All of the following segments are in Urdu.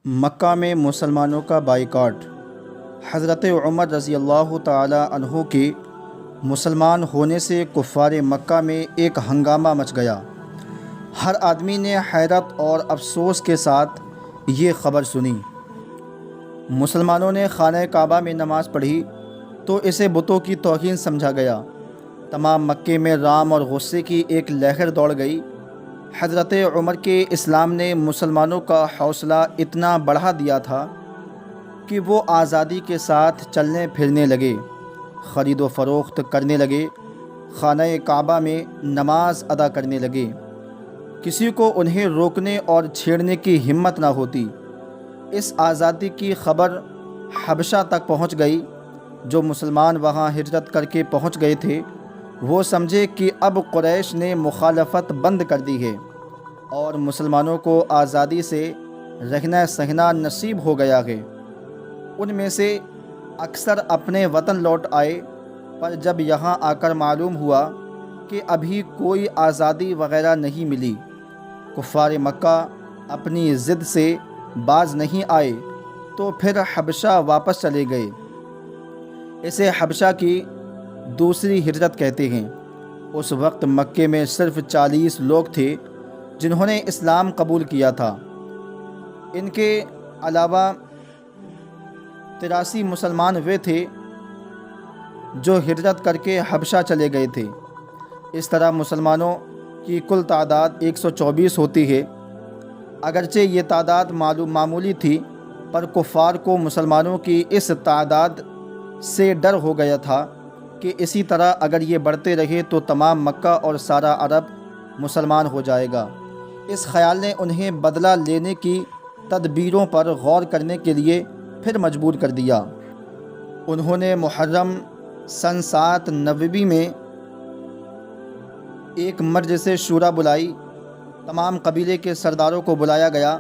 مکہ میں مسلمانوں کا بائیکاٹ۔ حضرت عمر رضی اللہ تعالی عنہ کے مسلمان ہونے سے کفار مکہ میں ایک ہنگامہ مچ گیا۔ ہر آدمی نے حیرت اور افسوس کے ساتھ یہ خبر سنی۔ مسلمانوں نے خانہ کعبہ میں نماز پڑھی تو اسے بتوں کی توہین سمجھا گیا۔ تمام مکے میں رام اور غصے کی ایک لہر دوڑ گئی۔ حضرت عمر کے اسلام نے مسلمانوں کا حوصلہ اتنا بڑھا دیا تھا کہ وہ آزادی کے ساتھ چلنے پھرنے لگے، خرید و فروخت کرنے لگے، خانہ کعبہ میں نماز ادا کرنے لگے۔ کسی کو انہیں روکنے اور چھیڑنے کی ہمت نہ ہوتی۔ اس آزادی کی خبر حبشہ تک پہنچ گئی۔ جو مسلمان وہاں ہجرت کر کے پہنچ گئے تھے وہ سمجھے کہ اب قریش نے مخالفت بند کر دی ہے اور مسلمانوں کو آزادی سے رہنا سہنا نصیب ہو گیا ہے۔ ان میں سے اکثر اپنے وطن لوٹ آئے، پر جب یہاں آ کر معلوم ہوا کہ ابھی کوئی آزادی وغیرہ نہیں ملی، کفار مکہ اپنی ضد سے باز نہیں آئے تو پھر حبشہ واپس چلے گئے۔ اسے حبشہ کی دوسری ہجرت کہتے ہیں۔ اس وقت مکے میں صرف 40 لوگ تھے جنہوں نے اسلام قبول کیا تھا۔ ان کے علاوہ 83 مسلمان وہ تھے جو ہجرت کر کے حبشہ چلے گئے تھے۔ اس طرح مسلمانوں کی کل تعداد 124 ہوتی ہے۔ اگرچہ یہ تعداد معمولی تھی، پر کفار کو مسلمانوں کی اس تعداد سے ڈر ہو گیا تھا کہ اسی طرح اگر یہ بڑھتے رہے تو تمام مکہ اور سارا عرب مسلمان ہو جائے گا۔ اس خیال نے انہیں بدلہ لینے کی تدبیروں پر غور کرنے کے لیے پھر مجبور کر دیا۔ انہوں نے محرم سن 7 نووی میں ایک مجلس شورا بلائی۔ تمام قبیلے کے سرداروں کو بلایا گیا۔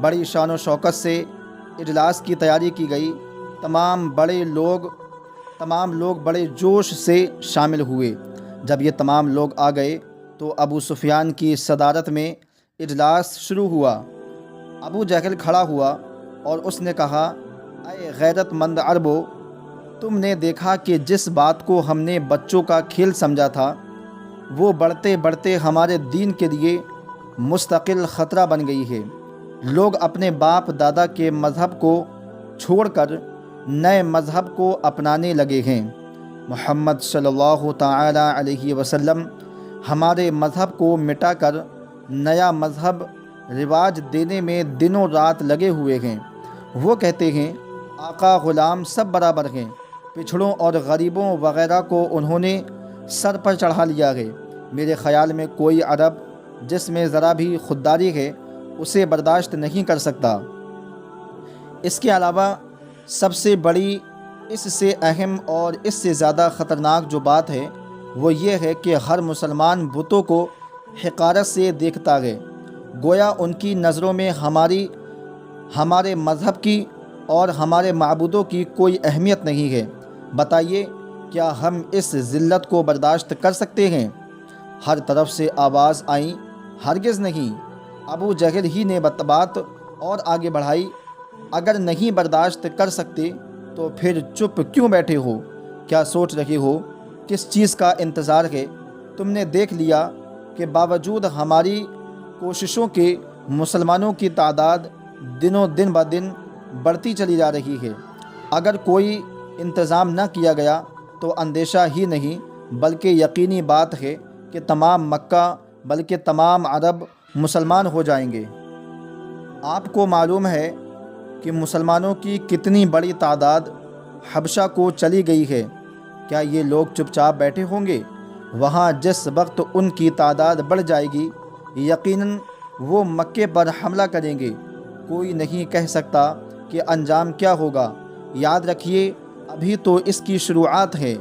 بڑی شان و شوکت سے اجلاس کی تیاری کی گئی۔ تمام لوگ بڑے جوش سے شامل ہوئے۔ جب یہ تمام لوگ آ گئے تو ابو سفیان کی صدارت میں اجلاس شروع ہوا۔ ابو جہل کھڑا ہوا اور اس نے کہا، اے غیرت مند عربو، تم نے دیکھا کہ جس بات کو ہم نے بچوں کا کھیل سمجھا تھا وہ بڑھتے بڑھتے ہمارے دین کے لیے مستقل خطرہ بن گئی ہے۔ لوگ اپنے باپ دادا کے مذہب کو چھوڑ کر نئے مذہب کو اپنانے لگے ہیں۔ محمد صلی اللہ تعالی علیہ وسلم ہمارے مذہب کو مٹا کر نیا مذہب رواج دینے میں دنوں رات لگے ہوئے ہیں۔ وہ کہتے ہیں آقا غلام سب برابر ہیں۔ پچھڑوں اور غریبوں وغیرہ کو انہوں نے سر پر چڑھا لیا ہے۔ میرے خیال میں کوئی عرب جس میں ذرا بھی خودداری ہے اسے برداشت نہیں کر سکتا۔ اس کے علاوہ سب سے بڑی، اس سے اہم اور اس سے زیادہ خطرناک جو بات ہے وہ یہ ہے کہ ہر مسلمان بتوں کو حقارت سے دیکھتا ہے، گویا ان کی نظروں میں ہمارے مذہب کی اور ہمارے معبودوں کی کوئی اہمیت نہیں ہے۔ بتائیے کیا ہم اس ذلت کو برداشت کر سکتے ہیں؟ ہر طرف سے آواز آئیں، ہرگز نہیں۔ ابو جہل ہی نے بات اور آگے بڑھائی، اگر نہیں برداشت کر سکتے تو پھر چپ کیوں بیٹھے ہو؟ کیا سوچ رہے ہو؟ کس چیز کا انتظار ہے؟ تم نے دیکھ لیا کہ باوجود ہماری کوششوں کے مسلمانوں کی تعداد دنوں دن بدن بڑھتی چلی جا رہی ہے۔ اگر کوئی انتظام نہ کیا گیا تو اندیشہ ہی نہیں بلکہ یقینی بات ہے کہ تمام مکہ بلکہ تمام عرب مسلمان ہو جائیں گے۔ آپ کو معلوم ہے کہ مسلمانوں کی کتنی بڑی تعداد حبشہ کو چلی گئی ہے۔ کیا یہ لوگ چپ چاپ بیٹھے ہوں گے؟ وہاں جس وقت ان کی تعداد بڑھ جائے گی یقیناً وہ مکے پر حملہ کریں گے۔ کوئی نہیں کہہ سکتا کہ انجام کیا ہوگا۔ یاد رکھیے ابھی تو اس کی شروعات ہے۔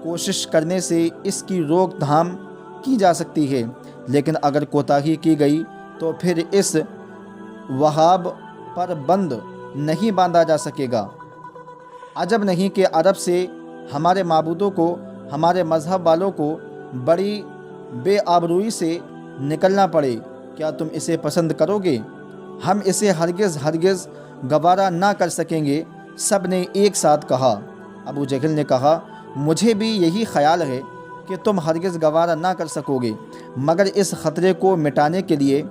کوشش کرنے سے اس کی روک تھام کی جا سکتی ہے، لیکن اگر کوتاہی کی گئی تو پھر اس وہاب پر بند نہیں باندھا جا سکے گا۔ عجب نہیں کہ عرب سے ہمارے معبودوں کو، ہمارے مذہب والوں کو بڑی بے آبروئی سے نکلنا پڑے۔ کیا تم اسے پسند کرو گے؟ ہم اسے ہرگز ہرگز گوارا نہ کر سکیں گے۔ سب نے ایک ساتھ کہا۔ ابو جہل نے کہا، مجھے بھی یہی خیال ہے کہ تم ہرگز گوارا نہ کر سکو گے، مگر اس خطرے کو مٹانے کے لیے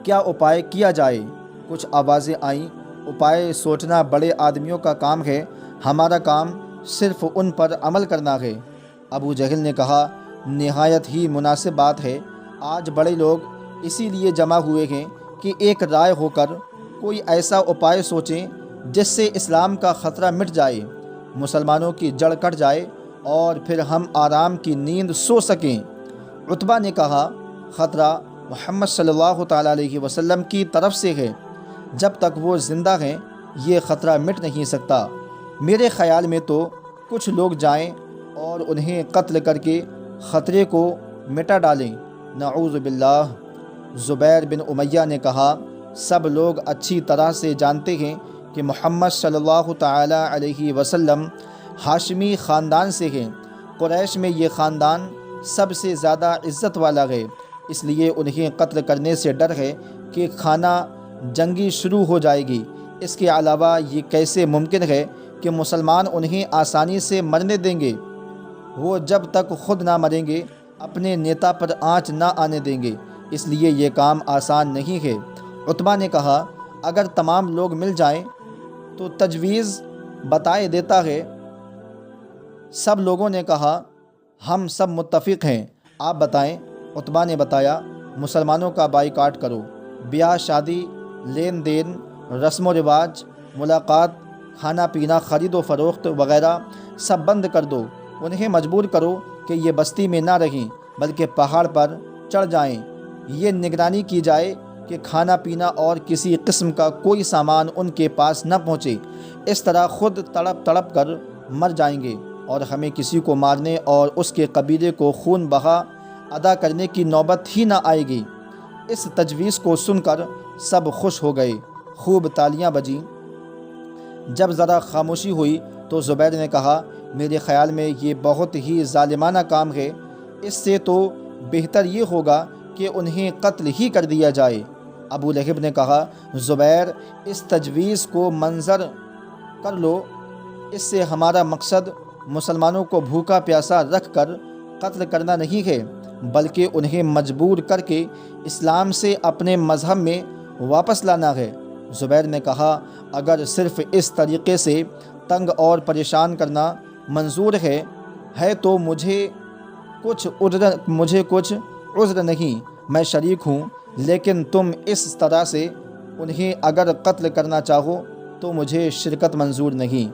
کیا اپائے کیا جائے؟ کچھ آوازیں آئیں، اپائے سوچنا بڑے آدمیوں کا کام ہے، ہمارا کام صرف ان پر عمل کرنا ہے۔ ابو جہل نے کہا، نہایت ہی مناسب بات ہے، آج بڑے لوگ اسی لیے جمع ہوئے ہیں کہ ایک رائے ہو کر کوئی ایسا اپائے سوچیں جس سے اسلام کا خطرہ مٹ جائے، مسلمانوں کی جڑ کٹ جائے اور پھر ہم آرام کی نیند سو سکیں۔ عتبہ نے کہا، خطرہ محمد صلی اللہ تعالیٰ علیہ وسلم کی طرف سے ہے، جب تک وہ زندہ ہیں یہ خطرہ مٹ نہیں سکتا۔ میرے خیال میں تو کچھ لوگ جائیں اور انہیں قتل کر کے خطرے کو مٹا ڈالیں، نعوذ باللہ۔ زبیر بن امیہ نے کہا، سب لوگ اچھی طرح سے جانتے ہیں کہ محمد صلی اللہ تعالیٰ علیہ وسلم ہاشمی خاندان سے ہیں، قریش میں یہ خاندان سب سے زیادہ عزت والا ہے، اس لیے انہیں قتل کرنے سے ڈر ہے کہ خانہ جنگی شروع ہو جائے گی۔ اس کے علاوہ یہ کیسے ممکن ہے کہ مسلمان انہیں آسانی سے مرنے دیں گے؟ وہ جب تک خود نہ مریں گے اپنے نیتا پر آنچ نہ آنے دیں گے، اس لیے یہ کام آسان نہیں ہے۔ عتبہ نے کہا، اگر تمام لوگ مل جائیں تو تجویز بتائے دیتا ہے۔ سب لوگوں نے کہا، ہم سب متفق ہیں، آپ بتائیں۔ عتبہ نے بتایا، مسلمانوں کا بائیکاٹ کرو، بیاہ شادی، لین دین، رسم و رواج، ملاقات، کھانا پینا، خرید و فروخت وغیرہ سب بند کر دو، انہیں مجبور کرو کہ یہ بستی میں نہ رہیں بلکہ پہاڑ پر چڑھ جائیں۔ یہ نگرانی کی جائے کہ کھانا پینا اور کسی قسم کا کوئی سامان ان کے پاس نہ پہنچے، اس طرح خود تڑپ تڑپ کر مر جائیں گے اور ہمیں کسی کو مارنے اور اس کے قبیلے کو خون بہا ادا کرنے کی نوبت ہی نہ آئے گی۔ اس تجویز کو سن کر سب خوش ہو گئے، خوب تالیاں بجیں۔ جب ذرا خاموشی ہوئی تو زبیر نے کہا، میرے خیال میں یہ بہت ہی ظالمانہ کام ہے، اس سے تو بہتر یہ ہوگا کہ انہیں قتل ہی کر دیا جائے۔ ابو لہب نے کہا، زبیر، اس تجویز کو منظر کر لو، اس سے ہمارا مقصد مسلمانوں کو بھوکا پیاسا رکھ کر قتل کرنا نہیں ہے، بلکہ انہیں مجبور کر کے اسلام سے اپنے مذہب میں واپس لانا ہے۔ زبیر نے کہا، اگر صرف اس طریقے سے تنگ اور پریشان کرنا منظور ہے تو مجھے کچھ عذر نہیں، میں شریک ہوں، لیکن تم اس طرح سے انہیں اگر قتل کرنا چاہو تو مجھے شرکت منظور نہیں۔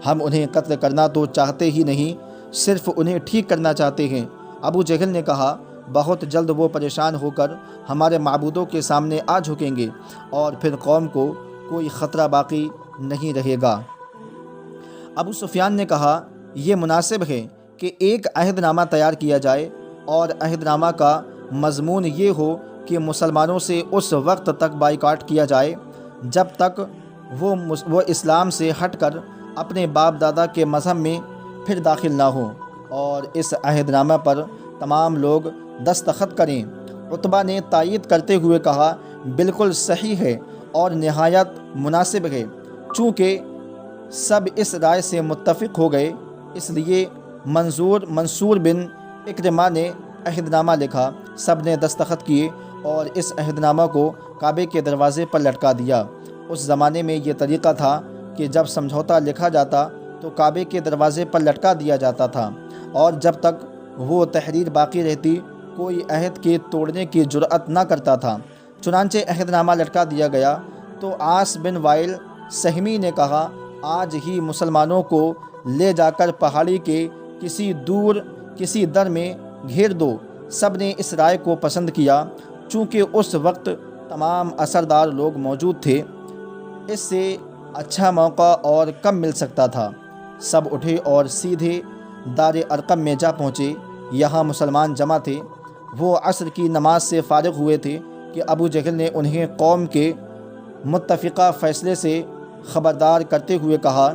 ہم انہیں قتل کرنا تو چاہتے ہی نہیں، صرف انہیں ٹھیک کرنا چاہتے ہیں۔ ابو جہل نے کہا، بہت جلد وہ پریشان ہو کر ہمارے معبودوں کے سامنے آ جھکیں گے اور پھر قوم کو کوئی خطرہ باقی نہیں رہے گا۔ ابو سفیان نے کہا، یہ مناسب ہے کہ ایک عہد نامہ تیار کیا جائے اور عہد نامہ کا مضمون یہ ہو کہ مسلمانوں سے اس وقت تک بائیکاٹ کیا جائے جب تک وہ اسلام سے ہٹ کر اپنے باپ دادا کے مذہب میں پھر داخل نہ ہوں، اور اس عہد نامہ پر تمام لوگ دستخط کریں۔ عتبہ نے تائید کرتے ہوئے کہا، بالکل صحیح ہے اور نہایت مناسب ہے۔ چونکہ سب اس رائے سے متفق ہو گئے، اس لیے منصور بن اکرمہ نے عہد نامہ لکھا، سب نے دستخط کیے اور اس عہد نامہ کو کعبے کے دروازے پر لٹکا دیا۔ اس زمانے میں یہ طریقہ تھا کہ جب سمجھوتا لکھا جاتا تو کعبے کے دروازے پر لٹکا دیا جاتا تھا، اور جب تک وہ تحریر باقی رہتی کوئی عہد کے توڑنے کی جرأت نہ کرتا تھا۔ چنانچہ عہد نامہ لٹکا دیا گیا تو عاص بن وائل سہمی نے کہا، آج ہی مسلمانوں کو لے جا کر پہاڑی کے کسی در میں گھیر دو۔ سب نے اس رائے کو پسند کیا، چونکہ اس وقت تمام اثردار لوگ موجود تھے، اس سے اچھا موقع اور کم مل سکتا تھا۔ سب اٹھے اور سیدھے دار ارقم میں جا پہنچے۔ یہاں مسلمان جمع تھے، وہ عصر کی نماز سے فارغ ہوئے تھے کہ ابو جہل نے انہیں قوم کے متفقہ فیصلے سے خبردار کرتے ہوئے کہا،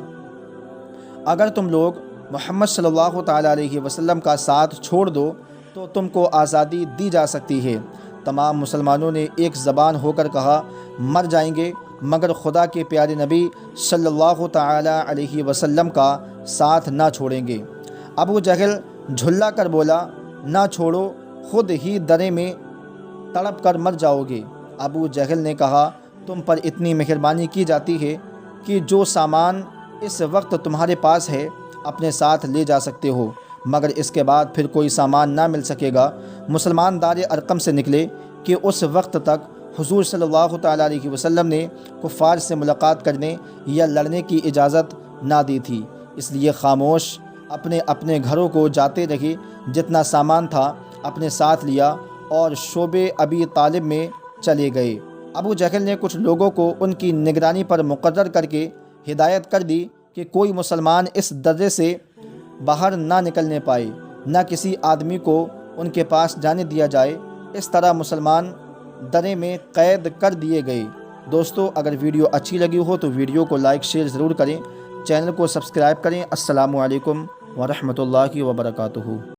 اگر تم لوگ محمد صلی اللہ تعالیٰ علیہ وسلم کا ساتھ چھوڑ دو تو تم کو آزادی دی جا سکتی ہے، تمام مسلمانوں نے ایک زبان ہو کر کہا مر جائیں گے مگر خدا کے پیارے نبی صلی اللہ تعالی علیہ وسلم کا ساتھ نہ چھوڑیں گے۔ ابو جہل جھلا کر بولا نہ چھوڑو، خود ہی درے میں تڑپ کر مر جاؤ گے۔ ابو جہل نے کہا تم پر اتنی مہربانی کی جاتی ہے کہ جو سامان اس وقت تمہارے پاس ہے اپنے ساتھ لے جا سکتے ہو، مگر اس کے بعد پھر کوئی سامان نہ مل سکے گا۔ مسلمان دار ارقم سے نکلے کہ اس وقت تک حضور صلی اللہ تعالیٰ علیہ وسلم نے کفار سے ملاقات کرنے یا لڑنے کی اجازت نہ دی تھی، اس لیے خاموش اپنے اپنے گھروں کو جاتے رہے، جتنا سامان تھا اپنے ساتھ لیا اور شعب ابی طالب میں چلے گئے۔ ابو جہل نے کچھ لوگوں کو ان کی نگرانی پر مقرر کر کے ہدایت کر دی کہ کوئی مسلمان اس درے سے باہر نہ نکلنے پائے، نہ کسی آدمی کو ان کے پاس جانے دیا جائے۔ اس طرح مسلمان درے میں قید کر دیے گئے۔ دوستو، اگر ویڈیو اچھی لگی ہو تو ویڈیو کو لائک شیئر ضرور کریں، چینل کو سبسکرائب کریں۔ السلام علیکم ورحمۃ اللہ وبرکاتہ۔